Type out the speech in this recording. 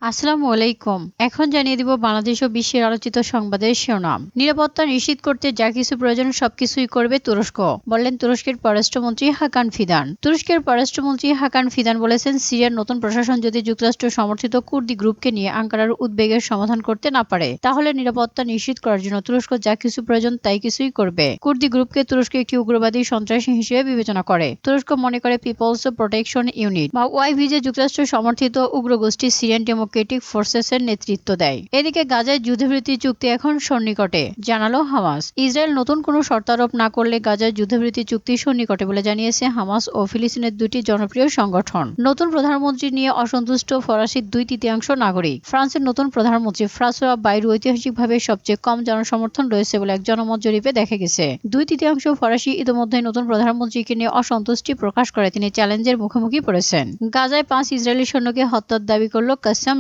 আসসালামু আলাইকুম। এখন জানিয়ে দিব বাংলাদেশ ও বিশ্বের আলোচিত সংবাদের শিরোনাম। নিরাপত্তা নিশ্চিত করতে যা কিছু প্রয়োজন সবকিছুই করবে তুরস্ক, বললেন তুরস্কের পররাষ্ট্রমন্ত্রী হাকান ফিদান। তুরস্কের পররাষ্ট্রমন্ত্রী হাকান ফিদান বলেছেন, সিরিয়ার নতুন প্রশাসন যদি যুক্তরাষ্ট্র সমর্থিত কুর্দি গ্রুপকে নিয়ে আঙ্কারার উদ্বেগের সমাধান করতে না পারে, তাহলে নিরাপত্তা নিশ্চিত করার জন্য তুরস্ক যা কিছু প্রয়োজন তাই কিছুই করবে। কুর্দি গ্রুপকে তুরস্ক একটি উগ্রবাদী সন্ত্রাসী হিসেবে বিবেচনা করে। তুরস্ক মনে করে পিপলস প্রোটেকশন ইউনিট বা ওয়াইপিজি যুক্তরাষ্ট্র সমর্থিত উগ্র গোষ্ঠী সিরিয়ান ডেমোক্রেটিক ফোর্সেসের নেতৃত্ব দেয়। এদিকে গাজায় যুদ্ধবিরতি চুক্তি এখন সন্নিকটে, জানালো হামাস। ইসরায়েল নতুন কোনো শর্ত আরোপ না করলে গাজায় যুদ্ধবিরতি চুক্তি সন্নিকটে বলে জানিয়েছে হামাস ও ফিলিস্তিনের দুটি জনপ্রিয় সংগঠন। নতুন প্রধানমন্ত্রী নিয়ে অসন্তুষ্ট ফরাসির 2/3 নাগরিক। ফ্রান্সের নতুন প্রধানমন্ত্রী ফ্রাঁসোয়া বাইরু ঐতিহাসিকভাবে সবচেয়ে কম জনসমর্থন রয়েছে বলে এক জনমত জরিপে দেখা গেছে। 2/3 ফরাসি ইতিমধ্যেই নতুন প্রধানমন্ত্রীকে নিয়ে অসন্তুষ্টি প্রকাশ করে তিনি চ্যালেঞ্জের মুখোমুখি পড়েছেন। গাজায় 5 ইসরায়েলি সৈন্যকে হত্যার দাবি করল কাসাম